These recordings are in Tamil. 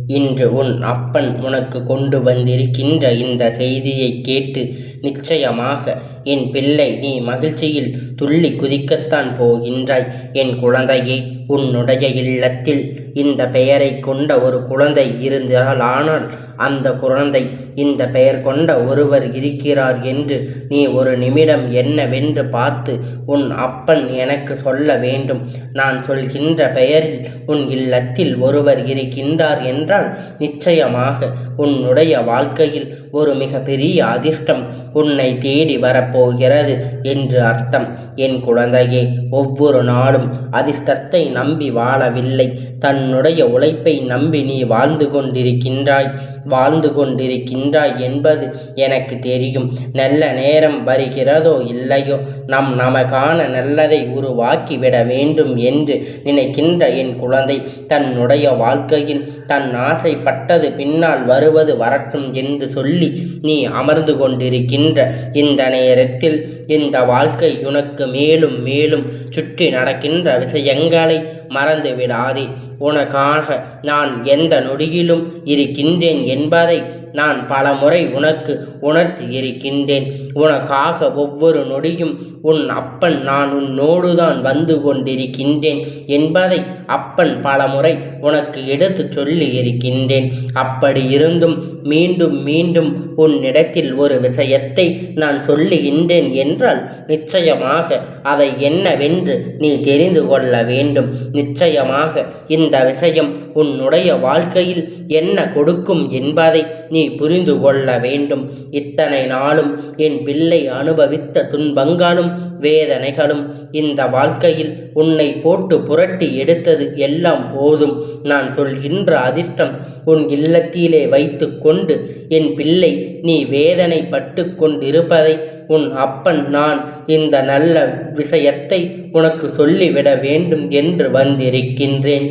இன்று உன் அப்பன் உனக்கு கொண்டு வந்திருக்கின்ற இந்த செய்தியைக் கேட்டு நிச்சயமாக என் பிள்ளை நீ மகிழ்ச்சியில் துள்ளி குதிக்கத்தான் போகின்றாய். என் குழந்தையே, உன்னுடைய இல்லத்தில் இந்த பெயரைக் கொண்ட ஒரு குழந்தை இருந்தால் அந்த குழந்தை இந்த பெயர் கொண்ட ஒருவர் இருக்கிறார் என்று நீ ஒரு நிமிடம் என்னவென்று பார்த்து உன் அப்பன் எனக்கு சொல்ல வேண்டும். நான் சொல்கின்ற பெயரில் உன் இல்லத்தில் ஒருவர் இருக்கின்றார் என்றால் நிச்சயமாக உன்னுடைய வாழ்க்கையில் ஒரு மிக பெரிய அதிர்ஷ்டம் உன்னை தேடி வரப்போகிறது என்று அர்த்தம். என் குழந்தையே, ஒவ்வொரு நாளும் அதிர்ஷ்டத்தை நம்பி வாழவில்லை, தன்னுடைய உழைப்பை நம்பி நீ வாழ்ந்து கொண்டிருக்கின்றாய் என்பது எனக்கு தெரியும். நல்ல நேரம் வருகிறதோ இல்லையோ நமக்கான நல்லதை உருவாக்கிவிட வேண்டும் என்று நினைக்கின்ற என் குழந்தை, தன்னுடைய வாழ்க்கையில் தன் ஆசைப்பட்டது பின்னால் வருவது வரட்டும் என்று சொல்லி நீ அமர்ந்து கொண்டிருக்கின்ற இந்த நேரத்தில் இந்த வாழ்க்கை உனக்கு மேலும் மேலும் சுற்றி நடக்கின்ற விஷயங்களை மறந்து விடாதே. உனக்காக நான் எந்த நொடியிலும் இருக்கின்றேன் என்பதை நான் பலமுறை உனக்கு உணர்த்தி இருக்கின்றேன். உனக்காக ஒவ்வொரு நொடியும் உன் அப்பன் நான் உன்னோடுதான் வந்து கொண்டிருக்கின்றேன் என்பதை அப்பன் பலமுறை உனக்கு எடுத்து சொல்லி இருக்கின்றேன். அப்படி இருந்தும் மீண்டும் மீண்டும் உன்னிடத்தில் ஒரு விஷயத்தை நான் சொல்லுகின்றேன் என்றால் நிச்சயமாக அதை என்னவென்று நீ தெரிந்து கொள்ள வேண்டும். நிச்சயமாக இந்த விஷயம் உன்னுடைய வாழ்க்கையில் என்ன கொடுக்கும் என்பதை நீ புரிந்து கொள்ள வேண்டும். இத்தனை நாளும் என் பிள்ளை அனுபவித்த துன்பங்களும் வேதனைகளும் இந்த வாழ்க்கையில் உன்னை போட்டு புரட்டி எடுத்தது எல்லாம் போதும். நான் சொல்கின்ற அதிர்ஷ்டம் உன் இல்லத்திலே வைத்து கொண்டு என் பிள்ளை நீ வேதனை பட்டு கொண்டிருப்பதை உன் அப்பன் நான் இந்த நல்ல விஷயத்தை உனக்கு சொல்லிவிட வேண்டும் என்று வந்திருக்கின்றேன்.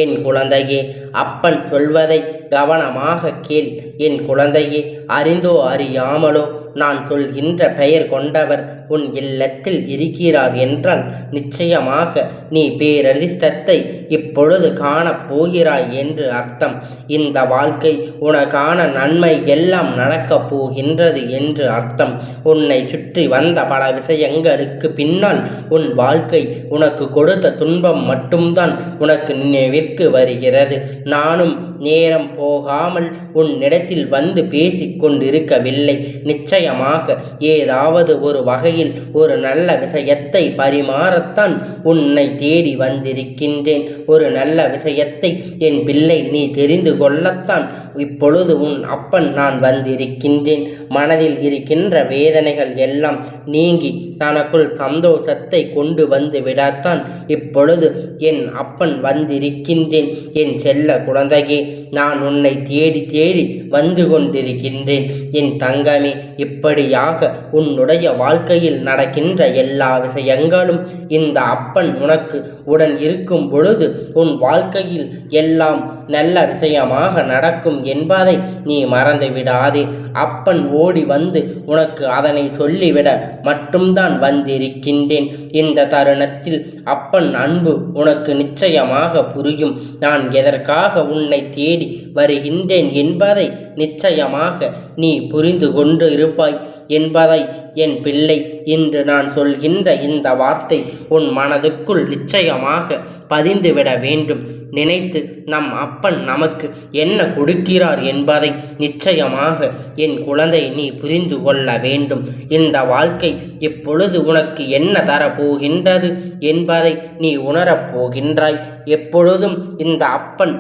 என் குழந்தையே, அப்பன் சொல்வதை கவனமாக கேள். என் குழந்தையே, அறிந்தோ அறியாமலோ நான் சொல்கின்ற பெயர் கொண்டவர் உன் இல்லத்தில் இருக்கிறார் என்றால் நிச்சயமாக நீ பேரதிர்ஷ்டத்தை இப்பொழுது காணப் போகிறாய் என்று அர்த்தம். இந்த வாழ்க்கை உனக்கான நன்மை எல்லாம் நடக்கப் போகின்றது என்று அர்த்தம். உன்னை சுற்றி வந்த பல விஷயங்களுக்கு பின்னால் உன் வாழ்க்கை உனக்கு கொடுத்த துன்பம் மட்டும்தான் உனக்கு நினைவிற்கு வருகிறது. நானும் நேரம் போகாமல் உன்னிடத்தில் வந்து பேசிக் கொண்டிருக்கவில்லை. நிச்சயமாக ஏதாவது ஒரு வகையில் ஒரு நல்ல விஷயத்தை பரிமாறத்தான் உன்னை தேடி வந்திருக்கின்றேன். ஒரு நல்ல விஷயத்தை என் பிள்ளை நீ தெரிந்து கொள்ளத்தான் இப்பொழுது உன் அப்பன் நான் வந்திருக்கின்றேன். மனதில் இருக்கின்ற வேதனைகள் எல்லாம் நீங்கி தனக்குள் சந்தோஷத்தை கொண்டு வந்து விடத்தான் இப்பொழுது என் அப்பன் வந்திருக்கின்றேன். என் செல்ல குழந்தையே, நான் உன்னை தேடி தேடி வந்து கொண்டிருக்கின்றேன். என் தங்கமே, இப்படியாக உன்னுடைய வாழ்க்கையில் நடக்கின்ற எல்லா விஷயங்களும் இந்த அப்பன் உனக்கு உடன் இருக்கும் பொழுது உன் வாழ்க்கையில் எல்லாம் நல்ல விஷயமாக நடக்கும் என்பதை நீ மறந்து விடாதே. அப்பன் ஓடி வந்து உனக்கு அதனை சொல்லிவிட மட்டும்தான் வந்திருக்கின்றேன். இந்த தருணத்தில் அப்பன் அன்பு உனக்கு நிச்சயமாக புரியும். நான் எதற்காக உன்னை தேடி வருகின்றேன் என்பதை நிச்சயமாக நீ புரிந்து கொண்டு இருப்பாய் என்பதை என் பிள்ளை இன்று நான் சொல்கின்ற இந்த வார்த்தை உன் மனதுக்குள் நிச்சயமாக பதிந்துவிட வேண்டும். நினைத்து நம் அப்பன் நமக்கு என்ன கொடுக்கிறார் என்பதை நிச்சயமாக என் குழந்தை நீ புரிந்து கொள்ள வேண்டும். இந்த வாழ்க்கை இப்பொழுது உனக்கு என்ன தரப்போகின்றது என்பதை நீ உணரப் போகின்றாய். எப்பொழுதும் இந்த அப்பன்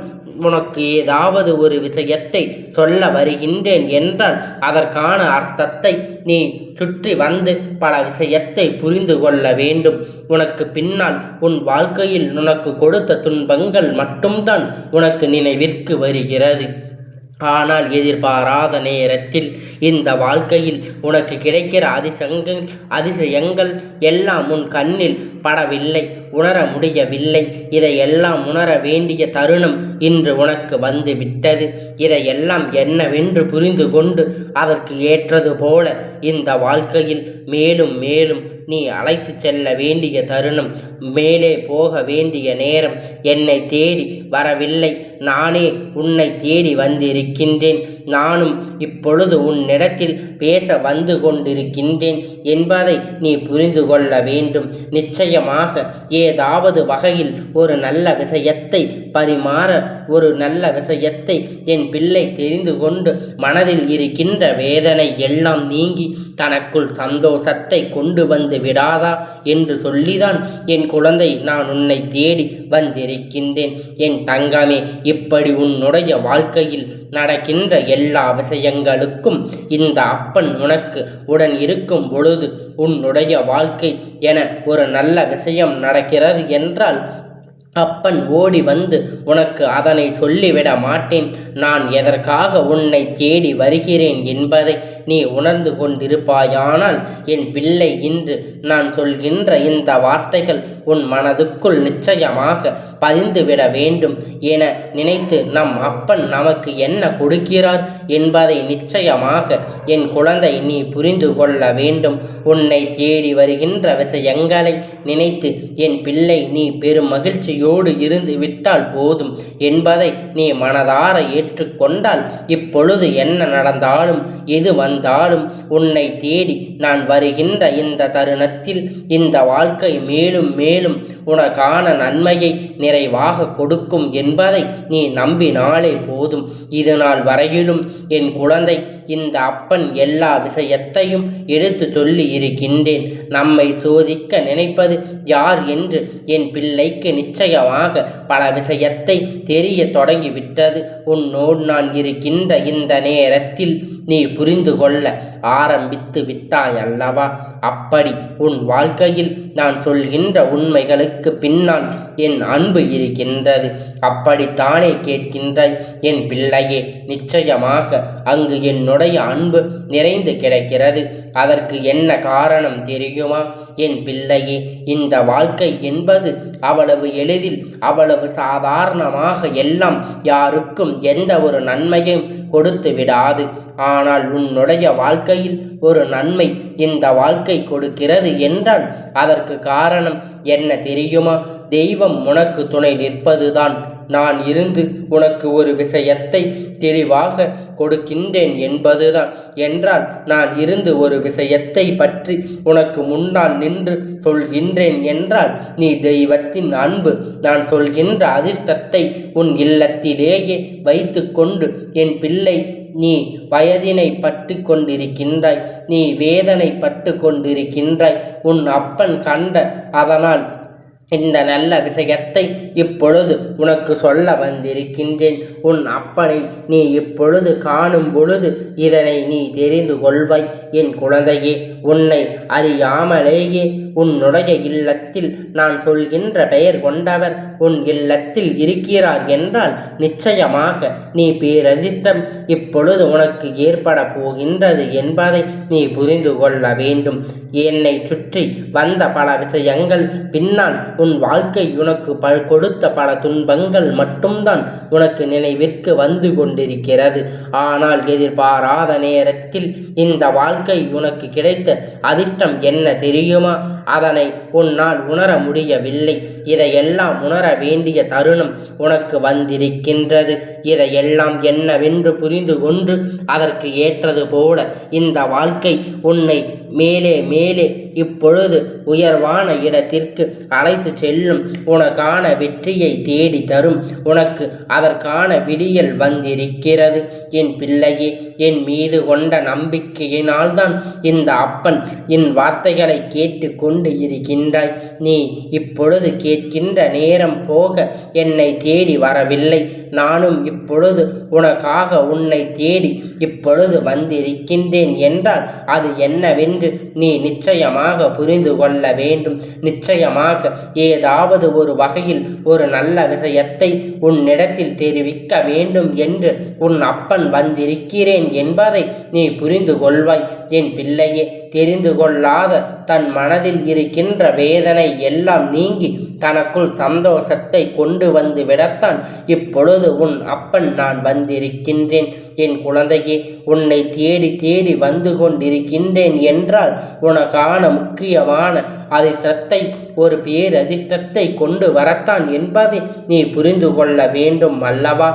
உனக்கு ஏதாவது ஒரு விஷயத்தை சொல்ல வருகின்றேன் என்றால் அதற்கான அர்த்தத்தை நீ சுற்றி வந்து பல விஷயத்தை புரிந்து கொள்ள வேண்டும். உனக்கு பின்னால் உன் வாழ்க்கையில் உனக்கு கொடுத்த துன்பங்கள் மட்டும்தான் உனக்கு நினைவிற்கு வருகிறது. ஆனால் எதிர்பாராத நேரத்தில் இந்த வாழ்க்கையில் உனக்கு கிடைக்கிற அதிசயங்கள் எல்லாம் உன் கண்ணில் படவில்லை, உணர முடியவில்லை. இதையெல்லாம் உணர வேண்டிய தருணம் இன்று உனக்கு வந்து விட்டது. இதையெல்லாம் என்னவென்று புரிந்து கொண்டு அதற்கு ஏற்றது போல இந்த வாழ்க்கையில் மேலும் மேலும் நீ அழைத்து செல்ல வேண்டிய தருணம், மேலே போக வேண்டிய நேரம். என்னை தேடி வரவில்லை, நானே உன்னை தேடி வந்திருக்கின்றேன். நானும் இப்பொழுது உன்னிடத்தில் பேச வந்து கொண்டிருக்கின்றேன் என்பதை நீ புரிந்து கொள்ள வேண்டும். நிச்சயமாக ஏதாவது வகையில் ஒரு நல்ல விஷயத்தை பரிமாற, ஒரு நல்ல விஷயத்தை என் பிள்ளை தெரிந்து கொண்டு மனதில் இருக்கின்ற வேதனை எல்லாம் நீங்கி தனக்குள் சந்தோஷத்தை கொண்டு வந்து விடாதா என்று சொல்லிதான் என் குழந்தை நான் உன்னை தேடி வந்திருக்கின்றேன். என் தங்கமே, இப்படி உன்னுடைய வாழ்க்கையில் நடக்கின்ற எல்லா விஷயங்களுக்கும் இந்த அப்பன் உனக்கு உடன் இருக்கும் பொழுது உன்னுடைய வாழ்க்கை என ஒரு நல்ல விஷயம் நடக்கிறது என்றால் அப்பன் ஓடி வந்து உனக்கு அதனை சொல்லிவிட மாட்டேன். நான் எதற்காக உன்னை தேடி வருகிறேன் என்பதை நீ உணர்ந்து கொண்டிருப்பாயானால் என் பிள்ளை, இன்று நான் சொல்கின்ற இந்த வார்த்தைகள் உன் மனதுக்குள் நிச்சயமாக பதிந்துவிட வேண்டும் என நினைத்து நம் அப்பன் நமக்கு என்ன கொடுக்கிறார் என்பதை நிச்சயமாக என் குழந்தை நீ புரிந்து கொள்ள வேண்டும். உன்னை தேடி வருகின்ற விஷயங்களை நினைத்து என் பிள்ளை நீ பெரும் மகிழ்ச்சியோடு இருந்து விட்டால் போதும் என்பதை நீ மனதார ஏற்றுக்கொண்டால் இப்பொழுது என்ன நடந்தாலும் எது வந்தாலும் உன்னை தேடி நான் வருகின்ற இந்த தருணத்தில் இந்த வாழ்க்கை மேலும் மேலும் உனக்கான நன்மையை நிறைவாக கொடுக்கும் என்பதை நீ நம்பினாலே போதும். இது நாள் வரையிலும் என் குழந்தை இந்த அப்பன் எல்லா விஷயத்தையும் எடுத்து சொல்லி இருக்கின்றேன். நம்மை சோதிக்க நினைப்பது யார் என்று என் பிள்ளைக்கு நிச்சயமாக பல விஷயத்தை தெரிய தொடங்கிவிட்டது. உன்னோடு நான் இருக்கின்ற இந்த நேரத்தில் நீ புரிந்து கொள்ள ஆரம்பித்து விட்டாய் அல்லவா? அப்படி உன் வாழ்க்கையில் நான் சொல்கின்ற உண்மைகளுக்கு பின்னால் என் அன்பு இருக்கின்றது. அப்படித்தானே கேட்கின்றாய் என் பிள்ளையே? நிச்சயமாக அங்கு என்னுடைய அன்பு நிறைந்து கிடக்கிறது. அதற்கு என்ன காரணம் தெரியுமா என் பிள்ளையே? இந்த வாழ்க்கை என்பது அவ்வளவு எளிதில், அவ்வளவு சாதாரணமாக எல்லாம் யாருக்கும் எந்த ஒரு நன்மையும் கொடுத்து விடாது. ஆனால் உன்னுடைய வாழ்க்கையில் ஒரு நன்மை இந்த வாழ்க்கை கொடுக்கிறது என்றால் அதற்கு காரணம் என்ன தெரியுமா? தெய்வம் உனக்கு துணை நிற்பதுதான். நான் இருந்து உனக்கு ஒரு விஷயத்தை தெளிவாக கொடுக்கின்றேன் என்பதுதான். என்றால் நான் இருந்து ஒரு விஷயத்தை பற்றி உனக்கு முன்னால் நின்று சொல்கின்றேன் என்றால் நீ தெய்வத்தின் அன்பு, நான் சொல்கின்ற அதிர்ஷ்டத்தை உன் இல்லத்திலேயே வைத்து கொண்டு என் பிள்ளை நீ வயதினை பட்டு கொண்டிருக்கின்றாய், நீ வேதனை பட்டு கொண்டிருக்கின்றாய். உன் அப்பன் கண்ட அதனால் இந்த நல்ல விஷயத்தை இப்பொழுது உனக்கு சொல்ல வந்திருக்கின்றேன். உன் அப்பனை நீ இப்பொழுது காணும் பொழுது இதனை நீ தெரிந்து கொள்வாய் என் குழந்தையே. உன்னை அறியாமலேயே உன்னுடைய இல்லத்தில் நான் சொல்கின்ற பெயர் கொண்டவர் உன் இல்லத்தில் இருக்கிறார் என்றால் நிச்சயமாக நீ பேரதிர்ஷ்டம் இப்பொழுது உனக்கு ஏற்பட போகின்றது என்பதை நீ புரிந்து கொள்ள வேண்டும். என்னை சுற்றி வந்த பல விஷயங்கள் பின்னால் உன் வாழ்க்கை உனக்கு கொடுத்த பல துன்பங்கள் மட்டும்தான் உனக்கு நினைவிற்கு வந்து கொண்டிருக்கிறது. ஆனால் எதிர்பாராத நேரத்தில் இந்த வாழ்க்கை உனக்கு கிடைத்த அதிர்ஷ்டம் என்ன தெரியுமா? அதனை உன்னால் உணர முடியவில்லை. இதையெல்லாம் உணர வேண்டிய தருணம் உனக்கு வந்திருக்கின்றது. இதையெல்லாம் என்னவென்று புரிந்து கொண்டு அதற்கு ஏற்றது போல இந்த வாழ்க்கை உன்னை மேலே மேலே இப்பொழுது உயர்வான இடத்திற்கு அழைத்து செல்லும். உனக்கான வெற்றியை தேடி தரும். உனக்கு அதற்கான விடியல் வந்திருக்கிறது என் பிள்ளையே. என் மீது கொண்ட நம்பிக்கையினால்தான் இந்த அப்பன் என் வார்த்தைகளை கேட்டு கொண்டு இருக்கின்றாய். நீ இப்பொழுது கேட்கின்ற நேரம் போக என்னை தேடி வரவில்லை. நானும் இப்பொழுது உனக்காக உன்னை தேடி இப்பொழுது வந்திருக்கின்றேன் என்றால் அது என்னவென்று நீ நிச்சயமாக புரிந்து கொள்ள வேண்டும். நிச்சயமாக ஏதாவது ஒரு வகையில் ஒரு நல்ல விஷயத்தை உன்னிடத்தில் தெரிவிக்க வேண்டும் என்று உன் அப்பன் வந்திருக்கிறேன் என்பதை நீ புரிந்து கொள்வாய் என் பிள்ளையே. தெரிந்து கொள்ளாத தன் மனதில் இருக்கின்ற வேதனை எல்லாம் நீங்கி தனக்குள் சந்தோஷத்தை கொண்டு வந்து விடத்தான் இப்பொழுது உன் அப்பன் நான் வந்திருக்கின்றேன் என் குழந்தையே. உன்னை தேடி தேடி வந்து கொண்டிருக்கின்றேன் என்றால் உனக்கான முக்கியமான அதிர்ஷ்டத்தை ஒரு பேரதிர்ஷ்டத்தை கொண்டு வரத்தான் என்பதை நீ புரிந்து கொள்ள வேண்டும் அல்லவா?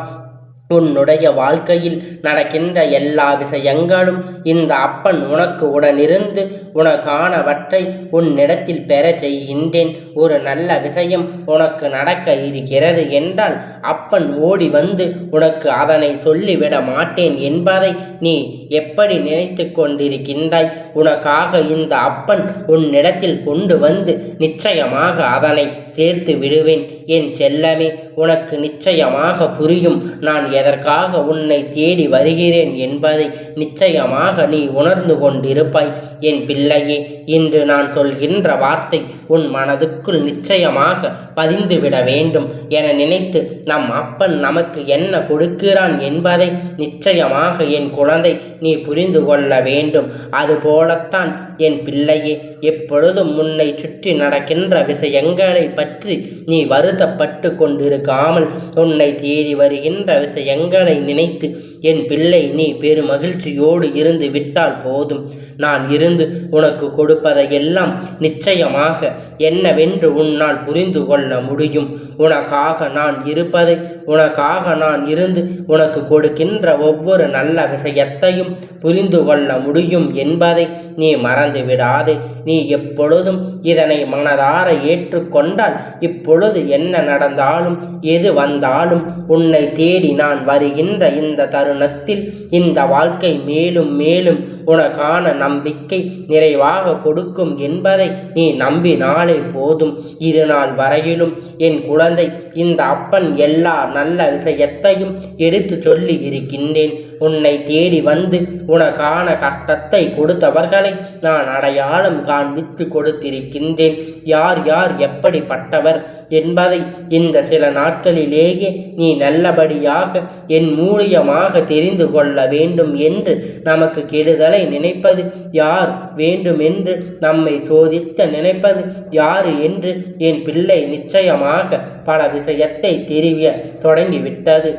உன்னுடைய வாழ்க்கையில் நடக்கின்ற எல்லா விஷயங்களும் இந்த அப்பன் உனக்கு உடனிருந்து உனக்கானவற்றை உன்னிடத்தில் பெற செய்கின்றேன். ஒரு நல்ல விஷயம் உனக்கு நடக்க இருக்கிறது என்றால் அப்பன் ஓடி வந்து உனக்கு அதனை சொல்லிவிட மாட்டேன் என்பதை நீ எப்படி நினைத்து கொண்டிருக்கின்றாய்? உனக்காக இந்த அப்பன் உன்னிடத்தில் கொண்டு வந்து நிச்சயமாக அதனை சேர்த்து விடுவேன். என் செல்லமே, உனக்கு நிச்சயமாக புரியும் நான் எதற்காக உன்னை தேடி வருகிறேன் என்பதை நிச்சயமாக நீ உணர்ந்து கொண்டிருப்பாய். என் பிள்ளையே, இன்று நான் சொல்கின்ற வார்த்தை உன் மனதுக்குள் நிச்சயமாக பதிந்துவிட வேண்டும் என நினைத்து நம் அப்பன் நமக்கு என்ன கொடுக்கிறான் என்பதை நிச்சயமாக என் குழந்தை நீ புரிந்து கொள்ள வேண்டும். அதுபோலத்தான் என் பிள்ளையே, எப்பொழுதும் உன்னை சுற்றி நடக்கின்ற விஷயங்களை பற்றி நீ வருத்தப்பட்டு கொண்டிருக்காமல் உன்னை தேடி வருகின்ற விஷயங்களை நினைத்து என் பிள்ளை நீ பெருமகிழ்ச்சியோடு இருந்து விட்டால் போதும். நான் இருந்து உனக்கு கொடுப்பதையெல்லாம் நிச்சயமாக என்னவென்று உன்னால் புரிந்து கொள்ள முடியும். உனக்காக நான் இருப்பதை, உனக்காக நான் இருந்து உனக்கு கொடுக்கின்ற ஒவ்வொரு நல்ல விஷயத்தையும் புரிந்து கொள்ள முடியும் என்பதை நீ மறந்து விடாதே. நீ எப்பொழுதும் இதனை மனதார ஏற்றுக்கொண்டால் இப்பொழுது என்ன நடந்தாலும் எது வந்தாலும் உன்னை தேடி நான் வருகின்ற இந்த தருணத்தில் இந்த வாழ்க்கை மேலும் மேலும் உனக்கான நம்பிக்கை நிறைவாக கொடுக்கும் என்பதை நீ நம்பினாலே போதும். இது நாள் வரையிலும் என் குழந்தை இந்த அப்பன் எல்லா நல்ல விஷயத்தையும் எடுத்து சொல்லி இருக்கின்றேன். உன்னை தேடி வந்து உனக்கான கஷ்டத்தை கொடுத்தவர்களை நான் அடையாளம் காண்பித்து கொடுத்திருக்கின்றேன். யார் யார் எப்படிப்பட்டவர் என்பதை இந்த சில நாட்களிலேயே நீ நல்லபடியாக என் மூலியமாக தெரிந்து கொள்ள வேண்டும் என்று நமக்கு கெடுதலை நினைப்பது யார், வேண்டுமென்று நம்மை சோதிக்க நினைப்பது யாரு என்று என் பிள்ளை நிச்சயமாக பல விஷயத்தை தெரிய தொடங்கிவிட்டது.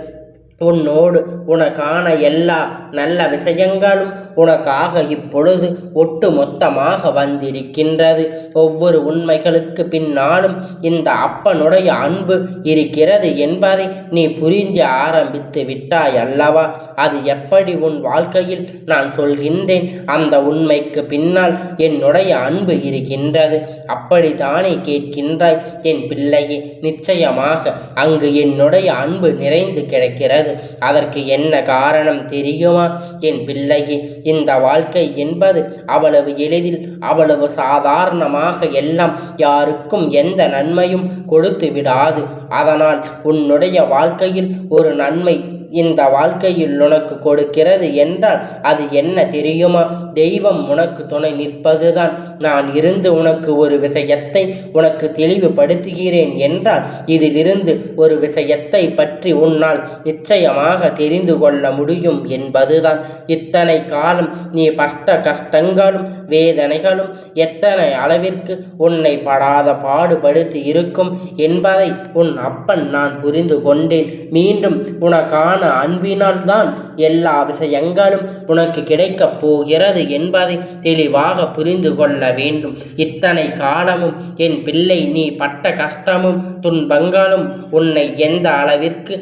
உன்னோடு உனக்கான எல்லா நல்ல விஷயங்களும் உனக்காக இப்பொழுது ஒட்டு மொத்தமாக வந்திருக்கின்றது. ஒவ்வொரு உண்மைகளுக்கு பின்னாலும் இந்த அப்பனுடைய அன்பு இருக்கிறது என்பதை நீ புரிந்து ஆரம்பித்து விட்டாய் அல்லவா? அது எப்படி உன் வாழ்க்கையில் நான் சொல்கின்றேன் அந்த உண்மைக்கு பின்னால் என்னுடைய அன்பு இருக்கின்றது அப்படித்தானே கேட்கின்றாய் என் பிள்ளையே? நிச்சயமாக அங்கு என்னுடைய அன்பு நிறைந்து கிடக்கிறது. அதற்கு என்ன காரணம் தெரியுமா என் பிள்ளையே? இந்த வாழ்க்கை என்பது அவ்வளவு எளிதில் அவ்வளவு சாதாரணமாக எல்லாம் யாருக்கும் எந்த நன்மையும் கொடுத்து விடாது. அதனால் உன்னுடைய வாழ்க்கையில் ஒரு நன்மை இந்த வாழ்க்கையில் உனக்கு கொடுக்கிறது என்றால் அது என்ன தெரியுமா? தெய்வம் உனக்கு துணை நிற்பதுதான். நான் இருந்து உனக்கு ஒரு விஷயத்தை உனக்கு தெளிவுபடுத்துகிறேன் என்றால் இதிலிருந்து ஒரு விஷயத்தை பற்றி உன்னால் நிச்சயமாக தெரிந்து கொள்ள முடியும் என்பதுதான். இத்தனை காலம் நீ பட்ட கஷ்டங்களும் வேதனைகளும் எத்தனை அளவிற்கு உன்னை படாத பாடுபடுத்தி இருக்கும் என்பதை உன் அப்பன் நான் புரிந்து கொண்டேன். மீண்டும் உனக்கான அன்பினால் தான் எல்லா விஷயங்களும் உனக்கு கிடைக்கப் போகிறது என்பதை தெளிவாக புரிந்து கொள்ள வேண்டும். இத்தனை காலமும் என் பிள்ளை நீ பட்ட கஷ்டமும் துன்பங்களும் உன்னை எந்த அளவிற்கு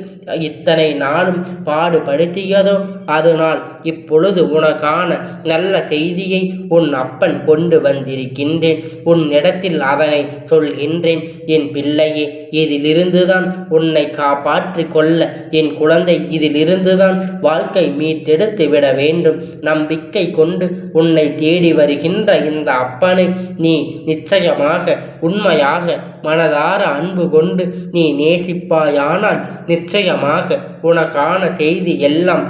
இத்தனை நாளும் பாடுபடுத்தியதோ அதனால் இப்பொழுது உனக்கான நல்ல செய்தியை உன் அப்பன் கொண்டு வந்திருக்கின்றேன். உன்னிடத்தில் அதனை சொல்கின்றேன் என் பிள்ளையே. இதிலிருந்துதான் உன்னை காப்பாற்றி கொள்ள என் குழந்தை, இதிலிருந்துதான் வாழ்க்கை மீட்டெடுத்து விட வேண்டும். நம்பிக்கை கொண்டு உன்னை தேடி வருகின்ற இந்த அப்பனை நீ நிச்சயமாக உண்மையாக மனதார அன்பு கொண்டு நீ நேசிப்பாயானால் நிச்சயமாக உனக்கான செய்தி எல்லாம்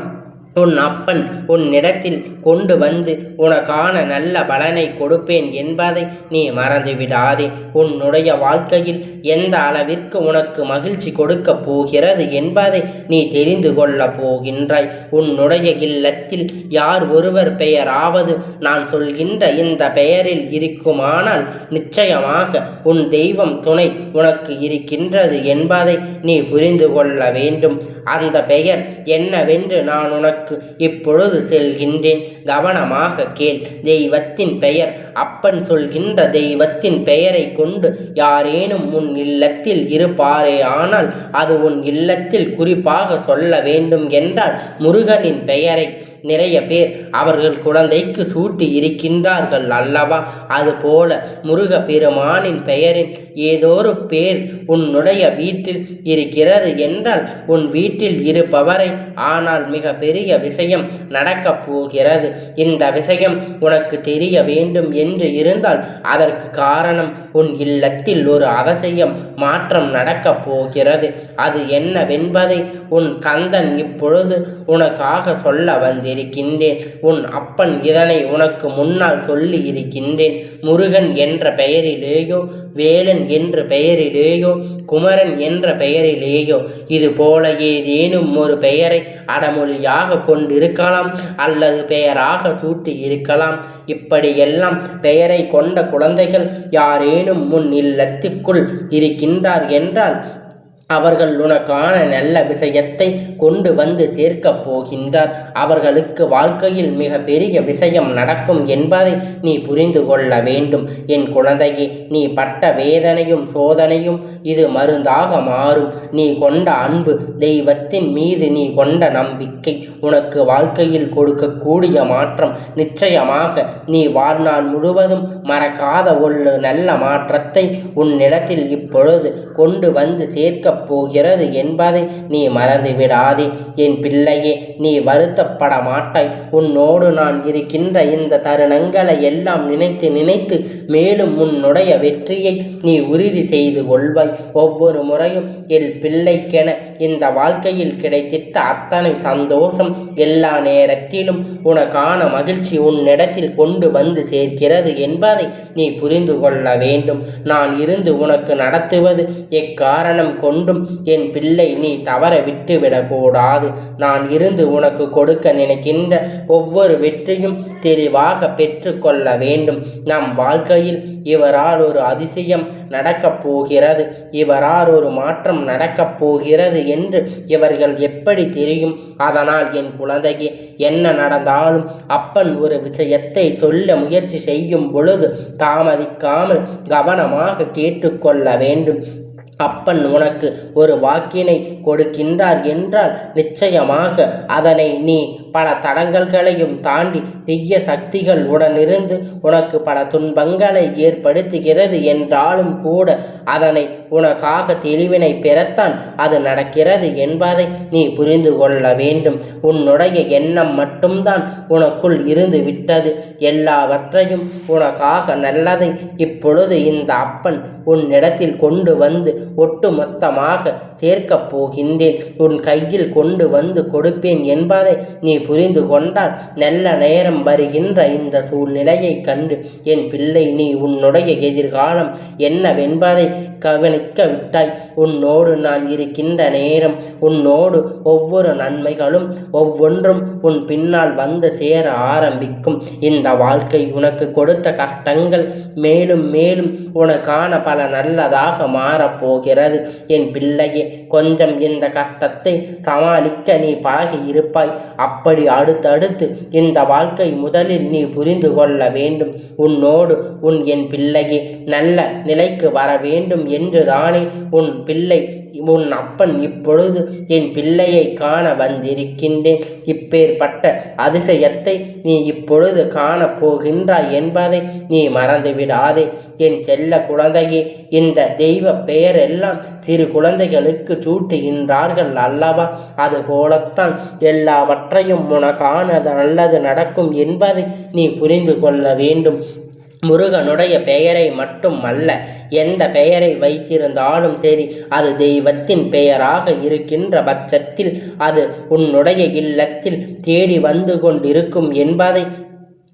உன் அப்பன் உன்னிடத்தில் கொண்டு வந்து உனக்கான நல்ல பலனை கொடுப்பேன் என்பதை நீ மறந்துவிடாதே. உன்னுடைய வாழ்க்கையில் எந்த அளவிற்கு உனக்கு மகிழ்ச்சி கொடுக்க போகிறது என்பதை நீ தெரிந்து கொள்ள போகின்றாய். உன்னுடைய இல்லத்தில் யார் ஒருவர் பெயராவது நான் சொல்கின்ற இந்த பெயரில் இருக்குமானால் நிச்சயமாக உன் தெய்வம் துணை உனக்கு இருக்கின்றது என்பதை நீ புரிந்து கொள்ள வேண்டும். அந்த பெயர் என்னவென்று நான் உனக்கு உனக்கு இப்பொழுது செல்கின்றேன், கவனமாக கேள். தெய்வத்தின் பெயர் அப்பன். சொல்கின்ற தெய்வத்தின் பெயரை கொண்டு யாரேனும் உன் இல்லத்தில் இருப்பாரே ஆனால் அது உன் இல்லத்தில் குறிப்பாக சொல்ல வேண்டும் என்றால் முருகனின் பெயரை நிறைய பேர் அவர்கள் குழந்தைக்கு சூட்டி இருக்கின்றார்கள் அல்லவா? அதுபோல முருக பெருமானின் பெயரின் ஏதோரு பேர் உன்னுடைய வீட்டில் இருக்கிறது என்றால் உன் வீட்டில் இருப்பவரை ஆனால் மிக பெரிய விஷயம் நடக்கப் போகிறது. இந்த விஷயம் உனக்கு தெரிய வேண்டும் என்று இருந்தால் அதற்கு காரணம் உன் இல்லத்தில் ஒரு அவசியம் மாற்றம் நடக்கப் போகிறது. அது என்னவென்பதை உன் கந்தன் இப்பொழுது உனக்காக சொல்ல வந்திருக்கின்றேன். உன் அப்பன் இதனை உனக்கு முன்னால் சொல்லி இருக்கின்றேன். முருகன் என்ற பெயரிலேயோ, வேலன் என்ற பெயரிலேயோ, குமரன் என்ற பெயரிலேயோ இது போல ஏதேனும் ஒரு பெயரை அடமொழியாக கொண்டிருக்கலாம் அல்லது பெயராக சூட்டி இருக்கலாம். இப்படியெல்லாம் பெயரை கொண்ட குழந்தைகள் யாரேனும் முன் இல்லத்துக்குள் இருக்கின்றார் என்றால் அவர்கள் உனக்கான நல்ல விஷயத்தை கொண்டு வந்து சேர்க்கப் போகின்றார். அவர்களுக்கு வாழ்க்கையில் மிக பெரிய விஷயம் நடக்கும் என்பதை நீ புரிந்து கொள்ள வேண்டும். என் குழந்தையே, நீ பட்ட வேதனையும் சோதனையும் இது மருந்தாக மாறும். நீ கொண்ட அன்பு, தெய்வத்தின் மீது நீ கொண்ட நம்பிக்கை உனக்கு வாழ்க்கையில் கொடுக்கக்கூடிய மாற்றம் நிச்சயமாக நீ வாழ்நாள் முழுவதும் மறக்காத ஒரு நல்ல மாற்றத்தை உன்னிடத்தில் இப்பொழுது கொண்டு வந்து சேர்க்க போகிறது என்பதை நீ மறந்து விடாதே. என் பிள்ளையே, நீ வருத்தப்பட மாட்டாய். உன்னோடு நான் இருக்கின்ற இந்த தருணங்களை எல்லாம் நினைத்து நினைத்து மேலும் உன்னுடைய வெற்றியை நீ உறுதி செய்து கொள்வாய். ஒவ்வொரு முறையும் என் பிள்ளைக்கென இந்த வாழ்க்கையில் கிடைத்திட்ட அத்தனை சந்தோஷம் எல்லா நேரத்திலும் உனக்கான மகிழ்ச்சி உன்னிடத்தில் கொண்டு வந்து சேர்க்கிறது என்பதை நீ புரிந்து கொள்ள வேண்டும். நான் இருந்து உனக்கு நடத்துவது எக்காரணம் கொண்டும் என் பிள்ளை நீ தவற விட்டுவிடக்கூடாது. நான் இருந்து உனக்கு கொடுக்க நினைக்கின்ற ஒவ்வொரு வெற்றியும் தெளிவாக பெற்று கொள்ள வேண்டும். நம் வாழ்க்கையில் இவரால் ஒரு அதிசயம் நடக்கப் போகிறது, இவரால் ஒரு மாற்றம் நடக்கப் போகிறது என்று இவர்கள் எப்படி தெரியும்? அதனால் என் குழந்தைக்கு என்ன நடந்தாலும் அப்பன் ஒரு விஷயத்தை சொல்ல முயற்சி செய்யும் பொழுது தாமதிக்காமல் கவனமாக கேட்டுக்கொள்ள வேண்டும். அப்பன் உனக்கு ஒரு வாக்கினை கொடுக்கின்றார் என்றால் நிச்சயமாக அதனை நீ பல தடங்கல்களையும் தாண்டி தீய சக்திகள் உடனிருந்து உனக்கு பல துன்பங்களை ஏற்படுத்துகிறது என்றாலும் கூட அதனை உனக்காக தெளிவினை பெறத்தான் அது நடக்கிறது என்பதை நீ புரிந்து கொள்ள வேண்டும். உன்னுடைய எண்ணம் மட்டும்தான் உனக்குள் இருந்து விட்டது. எல்லாவற்றையும் உனக்காக நல்லதை இப்பொழுது இந்த அப்பன் உன்னிடத்தில் கொண்டு வந்து ஒட்டு மொத்தமாக சேர்க்கப் போகின்றேன். உன் கையில் கொண்டு வந்து கொடுப்பேன் என்பதை நீ புரிந்து கொண்டால் நல்ல நேரம் வருகின்ற இந்த சூழ்நிலையை கண்டு என் பிள்ளை நீ உன்னுடைய எதிர்காலம் என்னவென்பதை கவனிக்க விட்டாய். உன்னோடு நான் இருக்கின்ற நேரம் உன்னோடு ஒவ்வொரு நன்மைகளும் ஒவ்வொன்றும் உன் பின்னால் வந்து சேர ஆரம்பிக்கும். இந்த வாழ்க்கை உனக்கு கொடுத்த கஷ்டங்கள் மேலும் மேலும் உனக்கான பல நல்லதாக மாறப்போகிறது. என் பிள்ளையே, கொஞ்சம் இந்த கஷ்டத்தை சமாளிக்க நீ பழகி இருப்பாய். அப்படி அடுத்தடுத்து இந்த வாழ்க்கை முதலில் நீ புரிந்து கொள்ள வேண்டும். உன்னோடு என் பிள்ளையே நல்ல நிலைக்கு வர வேண்டும் என்றுதானே உன் பிள்ளை உன் அப்பன் இப்பொழுது என் பிள்ளையை காண வந்திருக்கின்றேன். இப்பேற்பட்ட அதிசயத்தை நீ இப்பொழுது காணப்போகின்றாய் என்பதை நீ மறந்துவிடாதே. என் செல்ல குழந்தையே, இந்த தெய்வ பெயர் எல்லாம் சிறு குழந்தைகளுக்கு சூட்டுகின்றார்கள் அல்லவா? அது போலத்தான் எல்லாவற்றையும் உனக்கான நல்லது நடக்கும் என்பதை நீ புரிந்து கொள்ள வேண்டும். முருகனுடைய பெயரை மட்டும் அல்ல, எந்த பெயரை வைத்திருந்தாலும் சரி அது தெய்வத்தின் பெயராக இருக்கின்ற பட்சத்தில் அது உன்னுடைய இல்லத்தில் தேடி வந்து கொண்டிருக்கும் என்பதை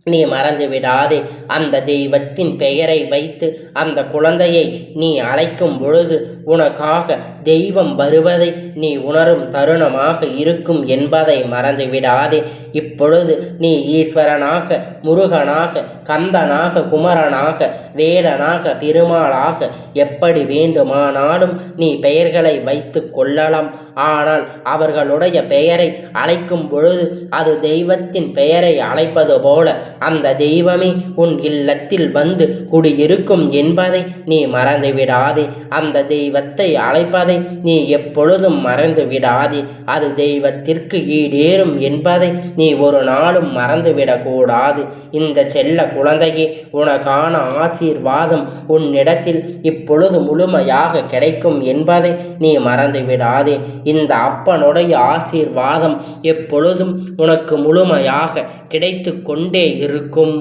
நீ மறந்து விடாதே. அந்த தெய்வத்தின் பெயரை வைத்து அந்த குழந்தையை நீ அழைக்கும் பொழுது உனக்காக தெய்வம் வருவதை நீ உணரும் தருணமாக இருக்கும் என்பதை மறந்துவிடாதே. இப்பொழுது நீ ஈஸ்வரனாக, முருகனாக, கந்தனாக, குமரனாக, வேலனாக, பெருமாளாக எப்படி வேண்டுமானாலும் நீ பெயர்களை வைத்து கொள்ளலாம். ஆனால் அவர்களுடைய பெயரை அழைக்கும் பொழுது அது தெய்வத்தின் பெயரை அழைப்பது போல அந்த தெய்வமே உன் இல்லத்தில் வந்து குடியிருக்கும் என்பதை நீ மறந்துவிடாதே. அந்த தெய்வத்தை அழைப்பதை நீ எப்பொழுதும் மறந்து விடாதே. அது தெய்வத்திற்கு ஈடேறும் என்பதை நீ ஒரு நாளும் மறந்துவிடக்கூடாது. இந்த செல்ல குழந்தையே, உனக்கான ஆசீர்வாதம் உன்னிடத்தில் இப்பொழுது முழுமையாக கிடைக்கும் என்பதை நீ மறந்துவிடாதே. இந்த அப்பனுடைய ஆசீர்வாதம் எப்பொழுதும் உனக்கு முழுமையாக கிடைத்து கொண்டே இருக்கும்.